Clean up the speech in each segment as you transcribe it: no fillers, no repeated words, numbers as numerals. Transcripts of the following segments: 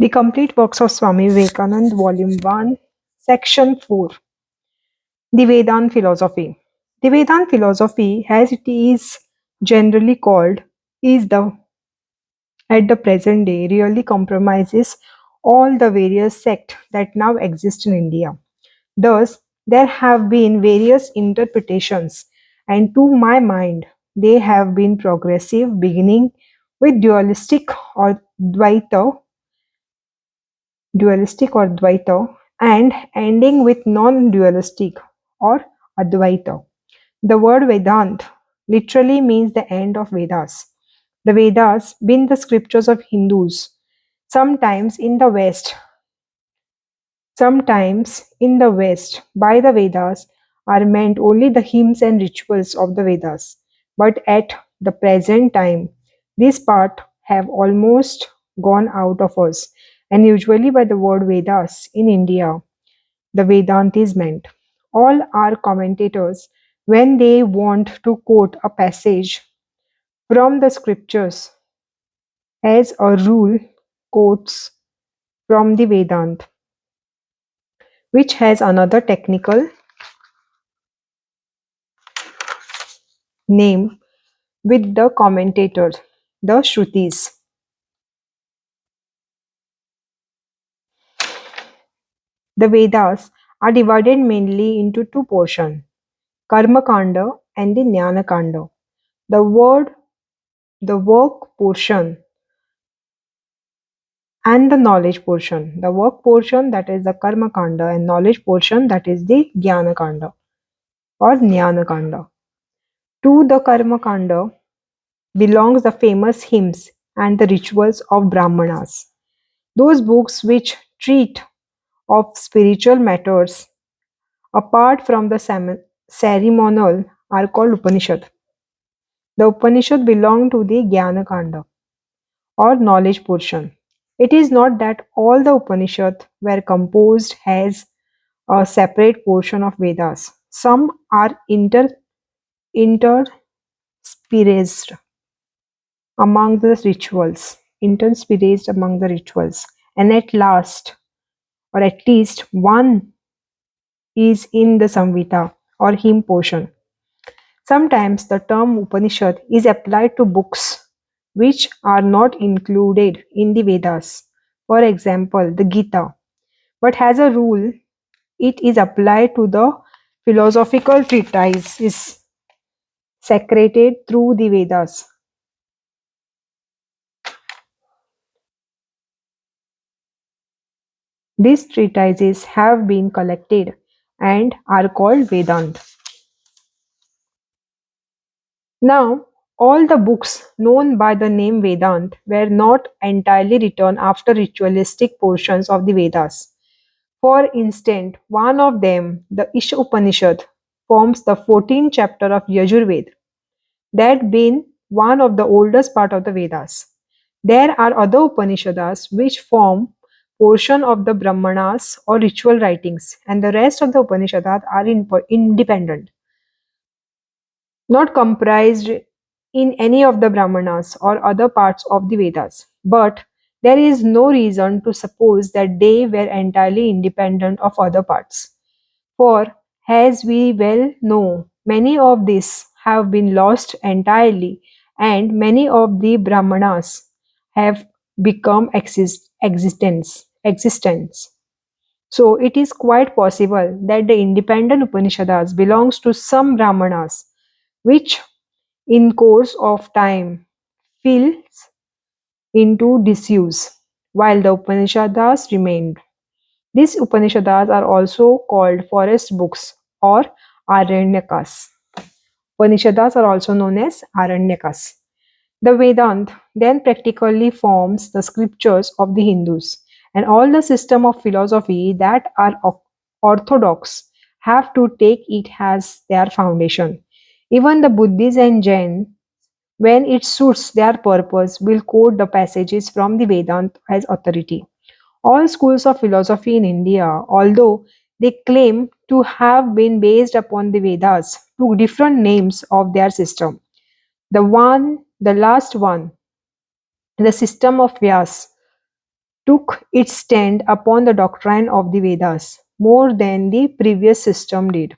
The Complete Works of Swami Vivekananda, Volume 1, Section 4. The Vedanta Philosophy. The Vedanta philosophy, as it is generally called, is the at the present day really compromises all the various sects that now exist in India. Thus, there have been various interpretations, and to my mind, they have been progressive, beginning with dualistic or Dvaita, and ending with non-dualistic or Advaita. The word Vedant literally means the end of Vedas. The Vedas, being the scriptures of Hindus, sometimes in the West, sometimes in the West, by the Vedas are meant only the hymns and rituals of the Vedas. But at the present time, this part have almost gone out of us, and usually by the word Vedas in India, the Vedanta is meant. All our commentators, when they want to quote a passage from the scriptures, as a rule, quotes from the Vedanta, which has another technical name with the commentators, the Shrutis. The Vedas are divided mainly into two portions, Karma Kanda and the Jnana Kanda. The word, the work portion and the knowledge portion. The work portion, that is the Karma Kanda, and knowledge portion, that is the Jnana Kanda or Jnana Kanda. To the Karma Kanda belongs the famous hymns and the rituals of Brahmanas. Those books which treat of spiritual matters apart from the ceremonial are called Upanishad. The Upanishad belong to the Jnana Kanda or knowledge portion. It is not that all the Upanishads were composed as a separate portion of Vedas. Some are interspersed among the rituals, and at least one is in the Samvita or hymn portion. Sometimes the term Upanishad is applied to books which are not included in the Vedas. For example, the Gita. But as a rule, it is applied to the philosophical treatises secreted through the Vedas. These treatises have been collected and are called Vedanta. Now, all the books known by the name Vedanta were not entirely written after ritualistic portions of the Vedas. For instance, one of them, the Isha Upanishad, forms the 14th chapter of Yajurveda, that being one of the oldest part of the Vedas. There are other Upanishads which form portion of the Brahmanas or ritual writings, and the rest of the Upanishads are independent, not comprised in any of the Brahmanas or other parts of the Vedas. But there is no reason to suppose that they were entirely independent of other parts. For, as we well know, many of these have been lost entirely, and many of the Brahmanas have become existence. So it is quite possible that the independent Upanishads belongs to some Brahmanas, which in course of time falls into disuse, while the Upanishads remained. These Upanishads are also called forest books or Aranyakas. Upanishads are also known as Aranyakas. The Vedanta then practically forms the scriptures of the Hindus, and all the system of philosophy that are orthodox have to take it as their foundation. Even the Buddhists and Jains, when it suits their purpose, will quote the passages from the Vedanta as authority. All schools of philosophy in India, although they claim to have been based upon the Vedas, took different names of their system. The last one, the system of Vyas, took its stand upon the doctrine of the Vedas more than the previous system did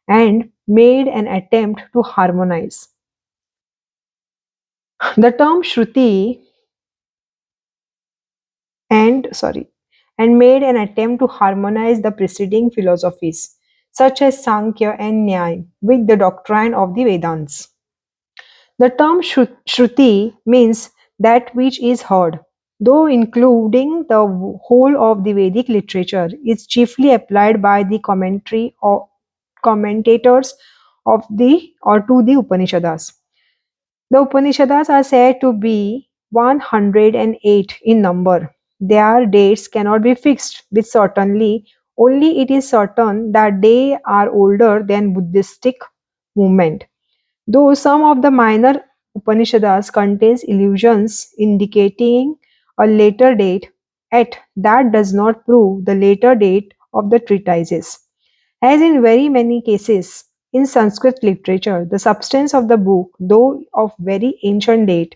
and made an attempt to harmonize. The term Shruti and sorry and made an attempt to harmonize the preceding philosophies such as Sankhya and Nyaya with the doctrine of the Vedants. The term Shruti means that which is heard, though including the whole of the Vedic literature, is chiefly applied by the commentary or commentators of the or to the Upanishads. The Upanishads are said to be 108 in number. Their dates cannot be fixed with certainty, only it is certain that they are older than Buddhistic movement. Though some of the minor Upanishads contains allusions indicating a later date, yet that does not prove the later date of the treatises. As in very many cases in Sanskrit literature, the substance of the book, though of very ancient date,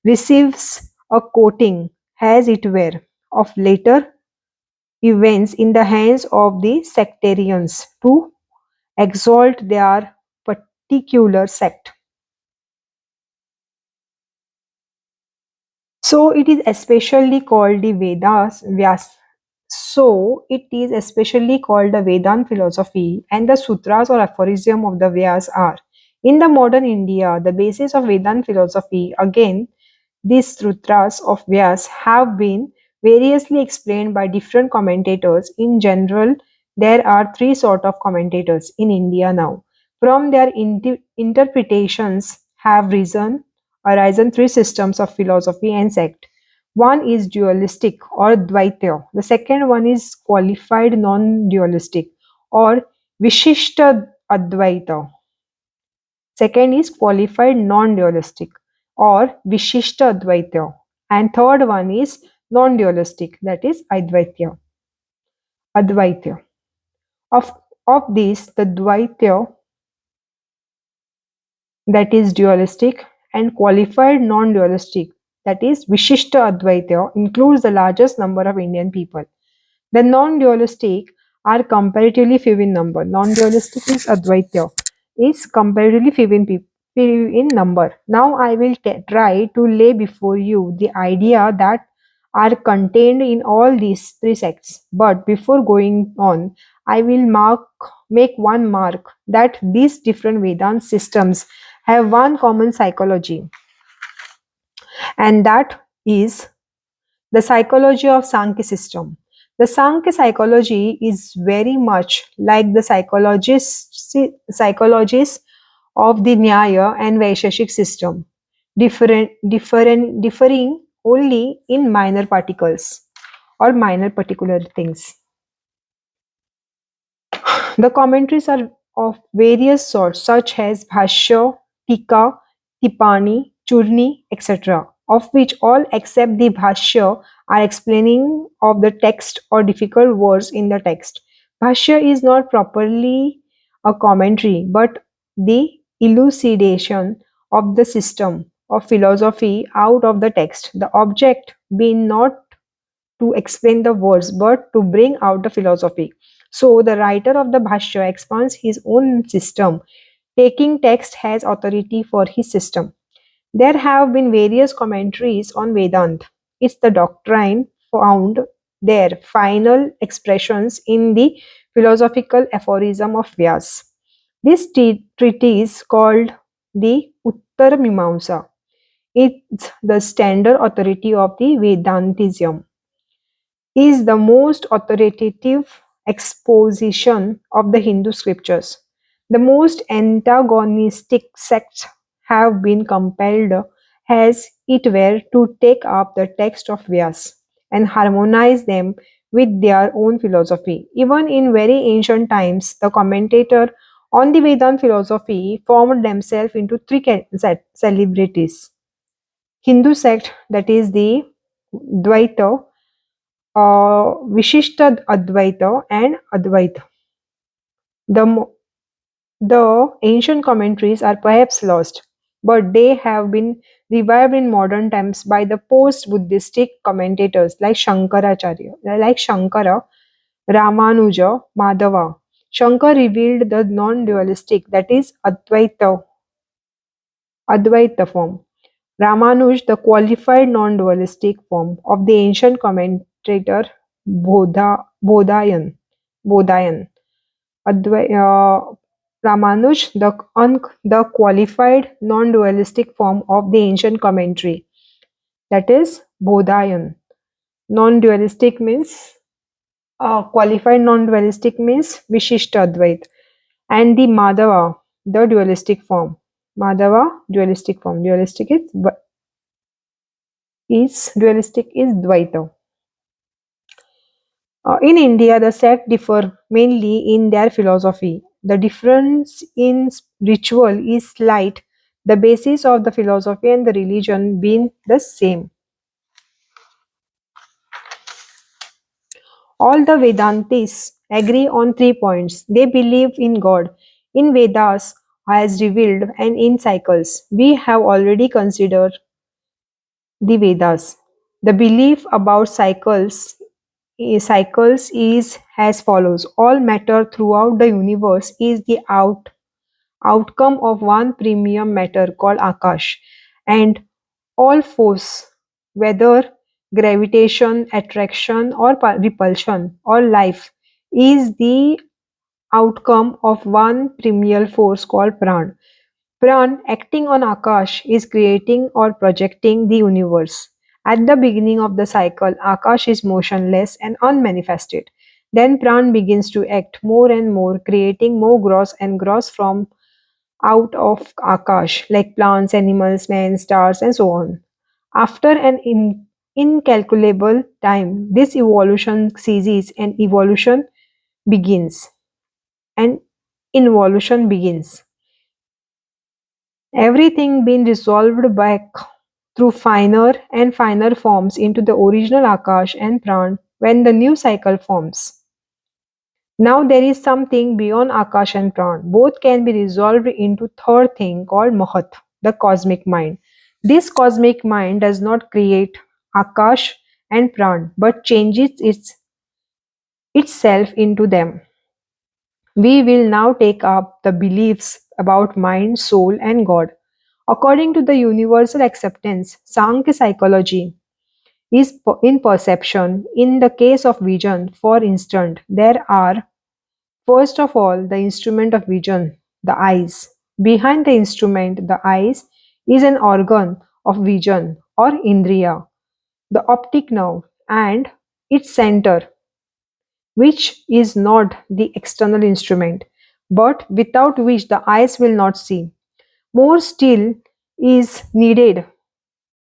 receives a coating, as it were, of later events in the hands of the sectarians to exalt their particular sect. So it is especially called the Vedas. So it is especially called the Vedanta philosophy, and the sutras or aphorism of the Vyas are. In the modern India, the basis of Vedanta philosophy, again, these sutras of Vyas have been variously explained by different commentators. In general, there are three sort of commentators in India now. From their interpretations have arisen three systems of philosophy and sect. One is dualistic or Dvaitya. The second one is qualified non-dualistic or Vishishta Advaita. Second is qualified non-dualistic or Vishishta Advaita. And third one is non-dualistic, that is Advaitya. Advaitya. Of, of these, the Dvaitya, that is dualistic, and qualified non-dualistic, that is Vishishta Advaita, includes the largest number of Indian people. The non-dualistic are comparatively few in number. Non-dualistic is Advaita, is comparatively few in number. Now I will try to lay before you the idea that are contained in all these three sects. But before going on, I will make one mark that these different Vedanta systems have one common psychology, and that is the psychology of Sankhya system. The Sankhya psychology is very much like the psychologists of the Nyaya and Vaisheshik system, differing only in minor particles or minor particular things. The commentaries are of various sorts, such as Bhashya, Tika, Tipani, Churni, etc., of which all except the Bhashya are explaining of the text or difficult words in the text. Bhashya is not properly a commentary, but the elucidation of the system of philosophy out of the text, the object being not to explain the words but to bring out the philosophy. So the writer of the Bhashya expands his own system, taking text as authority for his system. There have been various commentaries on Vedanta. It's the doctrine found their final expressions in the philosophical aphorism of Vyas. This treatise called the Uttar Mimamsa. It's the standard authority of the Vedantism, is the most authoritative exposition of the Hindu scriptures. The most antagonistic sects have been compelled, as it were, to take up the text of Vyas and harmonize them with their own philosophy. Even in very ancient times, the commentator on the Vedanta philosophy formed themselves into three celebrities. Hindu sect, that is the Dvaita, Vishishta Advaita and Advaita. The, the ancient commentaries are perhaps lost, but they have been revived in modern times by the post-Buddhistic commentators like Shankara, Ramanuja, Madhava. Shankar revealed the non-dualistic, that is Advaita form. Ramanuj, the qualified non-dualistic form of the ancient commentator Bodhayan. Ramanuj, the qualified non-dualistic form of the ancient commentary, that is Bodhayan. Non-dualistic means qualified non-dualistic means Vishishta Advait, and the Madhava, the dualistic form. Madhava, dualistic form. Dualistic is Dvaita. In India, the sect differ mainly in their philosophy. The difference in ritual is slight, the basis of the philosophy and the religion being the same. All the Vedantists agree on 3 points. They believe in God, in Vedas as revealed, and in cycles. We have already considered the Vedas. The belief about cycles is as follows. All matter throughout the universe is the outcome of one premium matter called Akash, and all force, whether gravitation, attraction, or repulsion, or life, is the outcome of one primeval force called Pran. Pran, acting on Akash, is creating or projecting the universe. At the beginning of the cycle, Akash is motionless and unmanifested. Then Pran begins to act more and more, creating more gross and gross from out of Akash, like plants, animals, men, stars, and so on. After an incalculable time, this evolution ceases and evolution begins. And involution begins. Everything being resolved back through finer and finer forms into the original Akash and Pran when the new cycle forms. Now there is something beyond Akash and Pran. Both can be resolved into third thing called Mahat, the cosmic mind. This cosmic mind does not create Akash and Pran but changes itself into them. We will now take up the beliefs about mind, soul, and God. According to the universal acceptance, Sankhya psychology is in perception. In the case of vision, for instance, there are first of all the instrument of vision, the eyes. Behind the instrument, the eyes, is an organ of vision or indriya, the optic nerve, and its center, which is not the external instrument, but without which the eyes will not see. More still is needed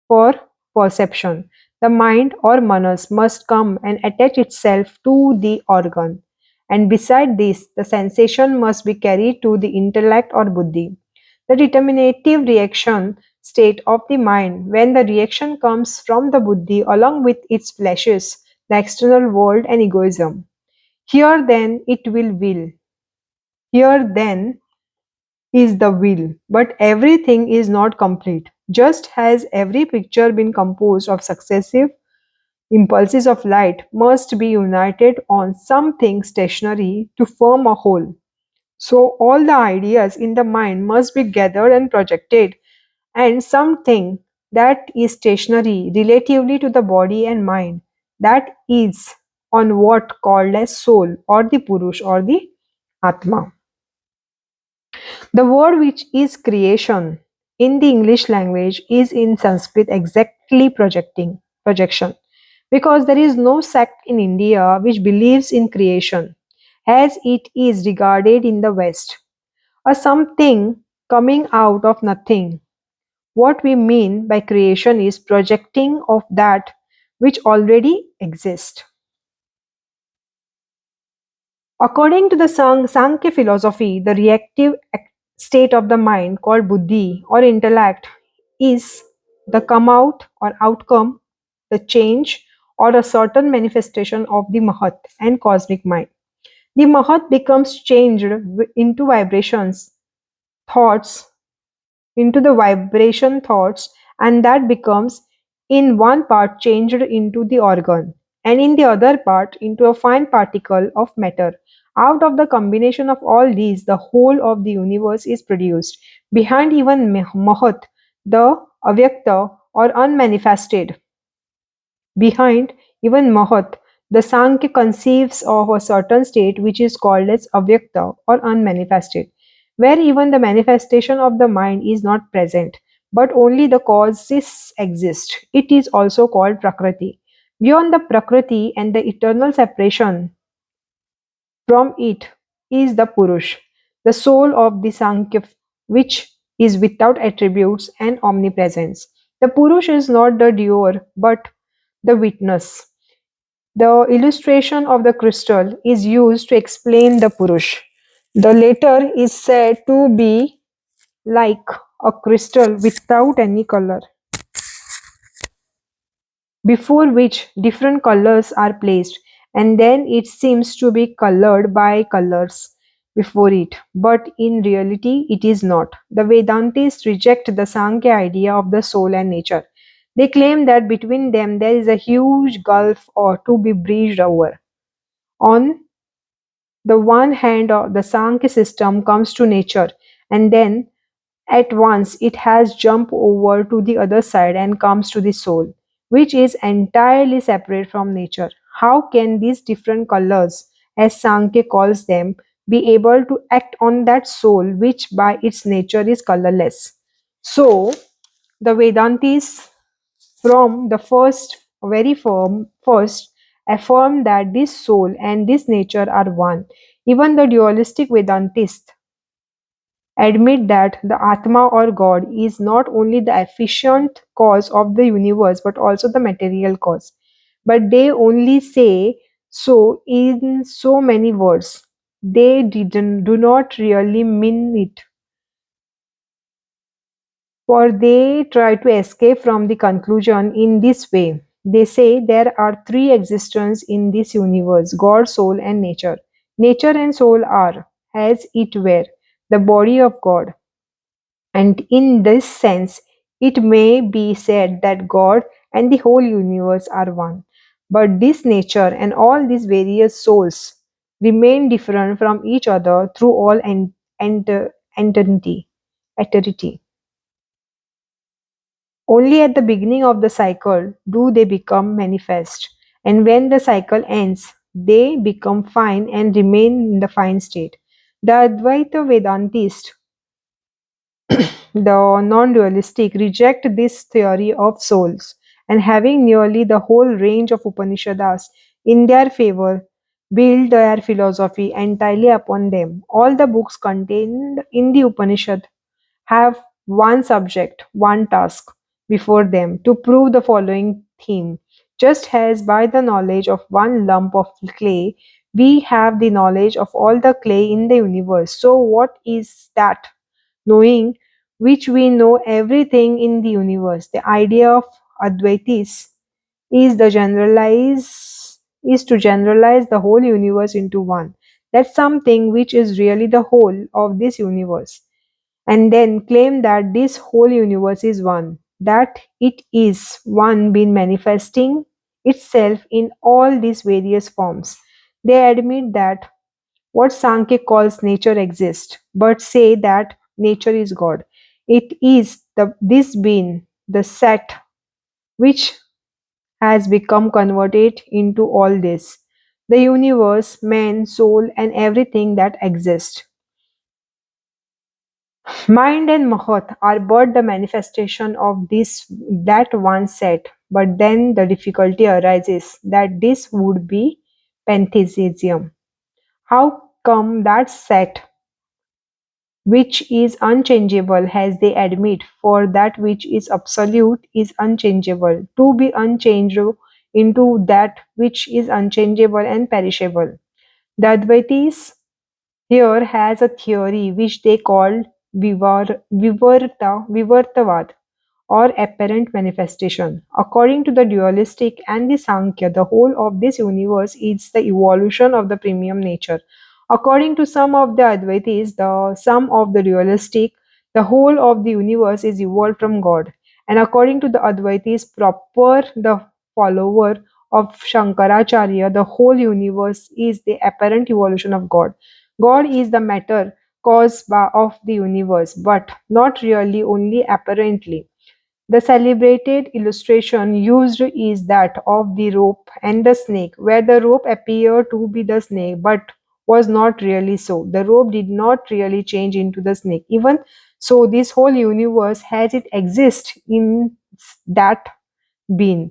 for perception. The mind or manas must come and attach itself to the organ. And beside this, the sensation must be carried to the intellect or buddhi. The determinative reaction state of the mind, when the reaction comes from the buddhi along with its flashes, the external world and egoism. Here then it will. Here then is the will, but everything is not complete. Just as every picture been composed of successive impulses of light must be united on something stationary to form a whole. So all the ideas in the mind must be gathered and projected, and something that is stationary relatively to the body and mind, that is on what called as soul or the Purush or the Atma. The word which is creation in the English language is in Sanskrit exactly projection, because there is no sect in India which believes in creation as it is regarded in the West, a something coming out of nothing. What we mean by creation is projecting of that which already exists. According to the Sankhya philosophy, the reactive state of the mind called buddhi or intellect is the come out or outcome, the change or a certain manifestation of the Mahat and cosmic mind. The Mahat becomes changed into vibrations, thoughts, into the vibration thoughts, and that becomes in one part changed into the organ, and in the other part into a fine particle of matter. Out of the combination of all these, the whole of the universe is produced. Behind even Mahat, the Avyakta or unmanifested, behind even Mahat, the Sankhya conceives of a certain state which is called as Avyakta or unmanifested, where even the manifestation of the mind is not present, but only the causes exist. It is also called Prakriti. Beyond the Prakriti and the eternal separation from it is the Purush, the soul of the Sankhya, which is without attributes and omnipresence. The Purush is not the doer, but the witness. The illustration of the crystal is used to explain the Purush. The latter is said to be like a crystal without any color, before which different colors are placed, and then it seems to be colored by colors before it. But in reality, it is not. The Vedantists reject the Sankhya idea of the soul and nature. They claim that between them there is a huge gulf or to be bridged over. On the one hand, the Sankhya system comes to nature, and then at once it has jumped over to the other side and comes to the soul, which is entirely separate from nature. How can these different colors, as Sankhya calls them, be able to act on that soul which by its nature is colorless? So, the Vedantis from the very first affirm that this soul and this nature are one. Even the dualistic Vedantists admit that the Atma or God is not only the efficient cause of the universe but also the material cause. But they only say so in so many words. They do not really mean it, for they try to escape from the conclusion in this way. They say there are three existences in this universe: God, soul, and nature. Nature and soul are, as it were, the body of God. And in this sense, it may be said that God and the whole universe are one. But this nature and all these various souls remain different from each other through all eternity. eternity. Only at the beginning of the cycle do they become manifest, and when the cycle ends, they become fine and remain in the fine state. The Advaita Vedantist, the non-dualistic, reject this theory of souls, and having nearly the whole range of Upanishads in their favor, build their philosophy entirely upon them. All the books contained in the Upanishad have one subject, one task before them to prove the following theme. Just as by the knowledge of one lump of clay, we have the knowledge of all the clay in the universe. So, what is that? Knowing which we know everything in the universe. The idea of Advaitis is the generalize is to generalize the whole universe into one. That's something which is really the whole of this universe, and then claim that this whole universe is one, that it is one been manifesting itself in all these various forms. They admit that what Sankhya calls nature exists, but say that nature is God. It is this being, the sect, which has become converted into all this. The universe, man, soul, and everything that exists. Mind and Mahat are but the manifestation of this that one set, but then the difficulty arises that this would be pantheism. How come that set which is unchangeable, as they admit, for that which is absolute is unchangeable, to be unchanged into that which is unchangeable and perishable? The Advaitis here has a theory which they call Vivartavad, or apparent manifestation. According to the dualistic and the Sankhya, the whole of this universe is the evolution of the premium nature. According to some of the Advaitis, the some of the dualistic, the whole of the universe is evolved from God. And according to the Advaitis, proper the follower of Shankaracharya, the whole universe is the apparent evolution of God. God is the matter of the universe, but not really, only apparently. The celebrated illustration used is that of the rope and the snake, where the rope appeared to be the snake but was not really so. The rope did not really change into the snake. Even so, this whole universe, as it exists in that being,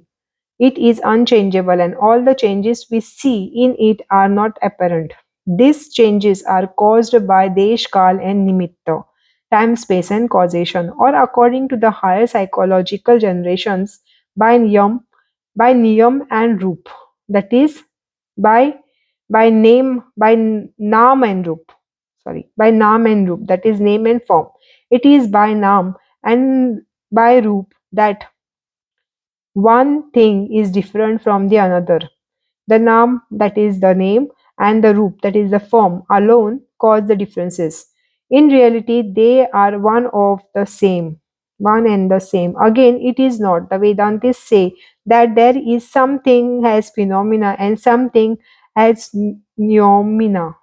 it is unchangeable, and all the changes we see in it are not apparent. These changes are caused by Desh, Kal, and Nimitta, time, space, and causation, or according to the higher psychological generations, by Niyam and Roop. That is, by Naam and Roop. Sorry, by Naam and Roop. That is name and form. It is by Naam and by Roop that one thing is different from the another. The naam, that is the name, and the roop, that is the form, alone cause the differences. In reality, they are one and the same. Again, it is not. The Vedantis say that there is something as phenomena and something as neomenon.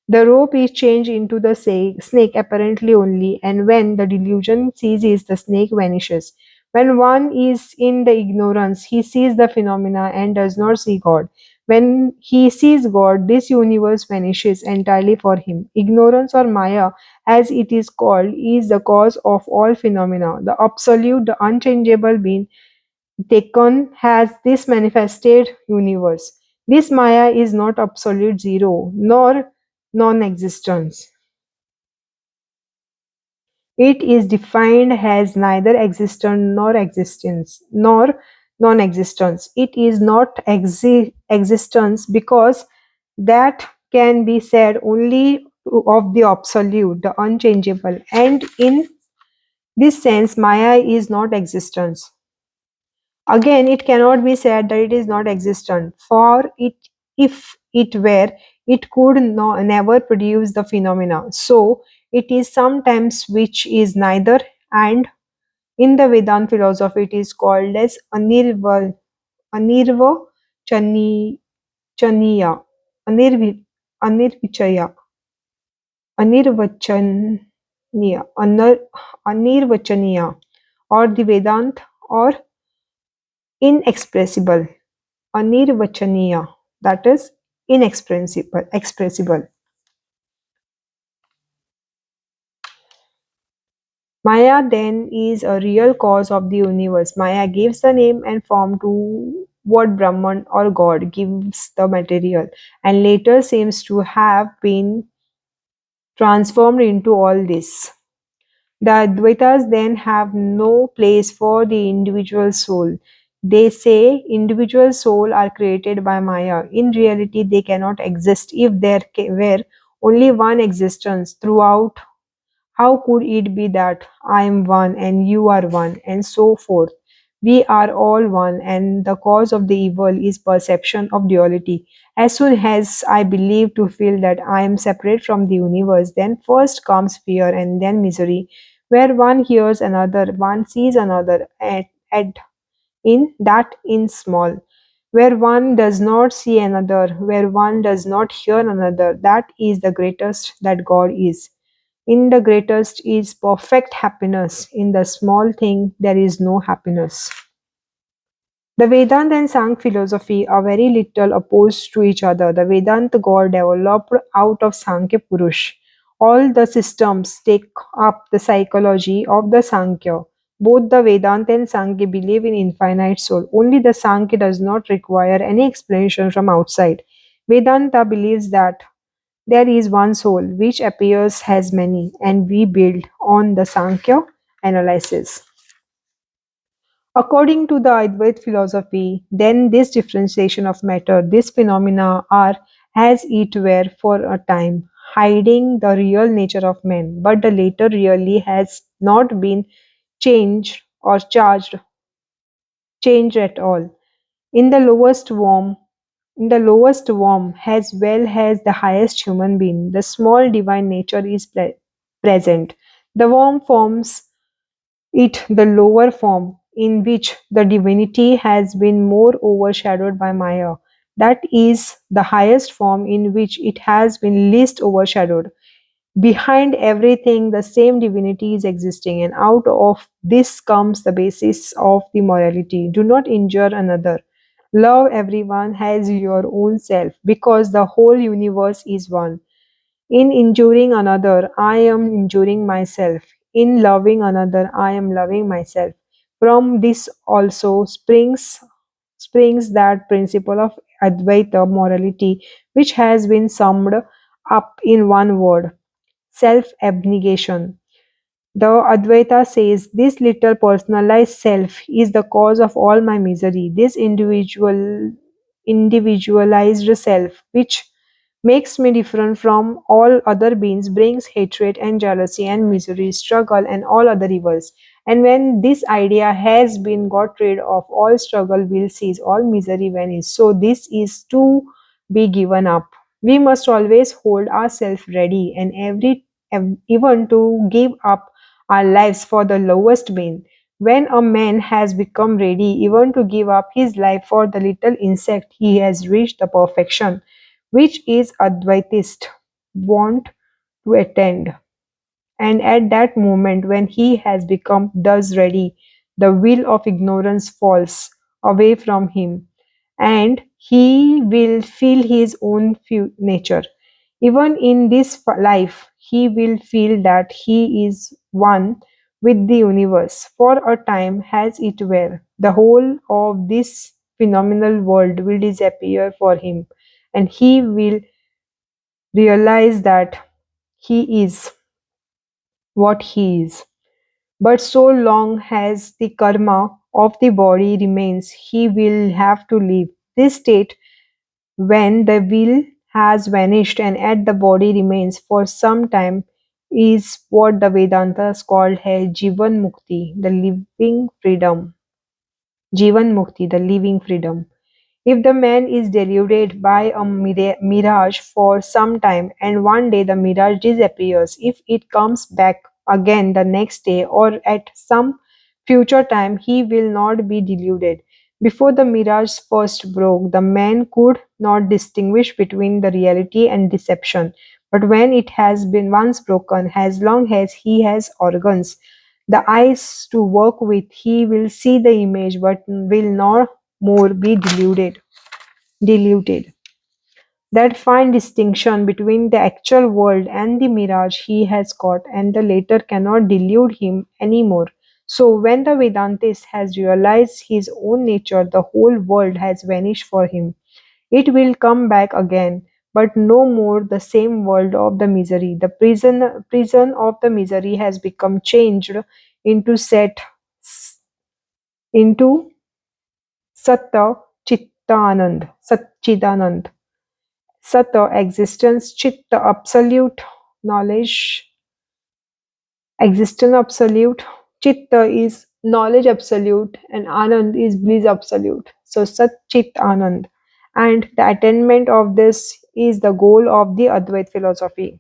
The rope is changed into the snake apparently only, and when the delusion ceases, the snake vanishes. When one is in the ignorance, he sees the phenomena and does not see God. When he sees God, this universe vanishes entirely for him. Ignorance, or Maya, as it is called, is the cause of all phenomena. The absolute, the unchangeable being taken has this manifested universe. This Maya is not absolute zero nor non existence. It is defined as neither existence nor existence nor non existence. It is not existence because that can be said only of the absolute, the unchangeable, and in this sense, Maya is not existence. Again, it cannot be said that it is not existent, for it, if it were, it could never produce the phenomena. So, it is sometimes which is neither, and in the Vedanta philosophy, it is called as anirva chani, chaniya, anirvichaya, anirvachaniya, anirvachaniya, or the Vedanta, or inexpressible. Anirvachaniya, that is expressible. Maya then is a real cause of the universe. Maya gives the name and form to what Brahman or God gives the material, and later seems to have been transformed into all this. The Advaitas then have no place for the individual soul. They say individual soul are created by Maya. In reality, they cannot exist. If there were only one existence throughout, how could it be that I am one and you are one, and so forth? We are all one, and the cause of the evil is perception of duality. As soon as I believe to feel that I am separate from the universe, then first comes fear and then misery, where one hears another, one sees another, at in that in small, where one does not see another, where one does not hear another. That is the greatest that God is. In the greatest is perfect happiness. In the small thing, there is no happiness. The Vedanta and Sankhya philosophy are very little opposed to each other. The Vedanta God developed out of Sankhya Purush. All the systems take up the psychology of the Sankhya. Both the Vedanta and Sankhya believe in infinite soul. Only the Sankhya does not require any explanation from outside. Vedanta believes that there is one soul which appears as many, and we build on the Sankhya analysis. According to the Advaita philosophy, then this differentiation of matter, these phenomena are as it were for a time, hiding the real nature of man, but the later really has not been changed or changed at all. In the lowest form, as well as the highest human being, the small divine nature is present. The warm forms it the lower form in which the divinity has been more overshadowed by Maya. That is the highest form in which it has been least overshadowed. Behind everything, the same divinity is existing, and out of this comes the basis of the morality. Do not injure another. Love everyone as your own self, because the whole universe is one. In injuring another, I am injuring myself. In loving another, I am loving myself. From this also springs that principle of Advaita morality, which has been summed up in one word: self-abnegation. The Advaita says this little personalized self is the cause of all my misery. This individualized self, which makes me different from all other beings, brings hatred and jealousy and misery, struggle and all other evils. And when this idea has been got rid of, all struggle will cease, all misery vanish. So this is to be given up. We must always hold ourselves ready and even to give up our lives for the lowest pain. When a man has become ready even to give up his life for the little insect, he has reached the perfection which is Advaitist want to attend. And at that moment, when he has become thus ready, the wheel of ignorance falls away from him, and he will feel his own nature. Even in this life, he will feel that he is one with the universe. For a time, as it were, the whole of this phenomenal world will disappear for him, and he will realize that he is what he is. But so long as the karma of the body remains, he will have to live. This state, when the will has vanished and yet the body remains for some time, is what the Vedantas called as Jivan Mukti, the living freedom. Jivan Mukti, the living freedom. If the man is deluded by a mirage for some time and one day the mirage disappears, if it comes back again the next day or at some future time, he will not be deluded. Before the mirage first broke, the man could not distinguish between the reality and deception. But when it has been once broken, as long as he has organs, the eyes to work with, he will see the image but will not more be deluded. That fine distinction between the actual world and the mirage he has got, and the latter cannot delude him any more. So, when the Vedantist has realized his own nature, the whole world has vanished for him. It will come back again, but no more the same world of the misery. The prison of the misery has become changed into into Satta Chittanand, Satchidanand. Sata, existence, Chitta, absolute knowledge, existence absolute, Chitta is knowledge absolute, and Anand is bliss absolute. So Sat Chit Anand. And the attainment of this is the goal of the Advait philosophy.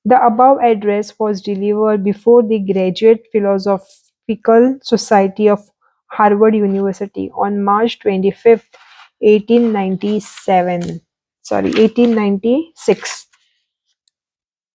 The above address was delivered before the Graduate Philosophical Society of Harvard University on March 25th, 1897. Sorry, 1896.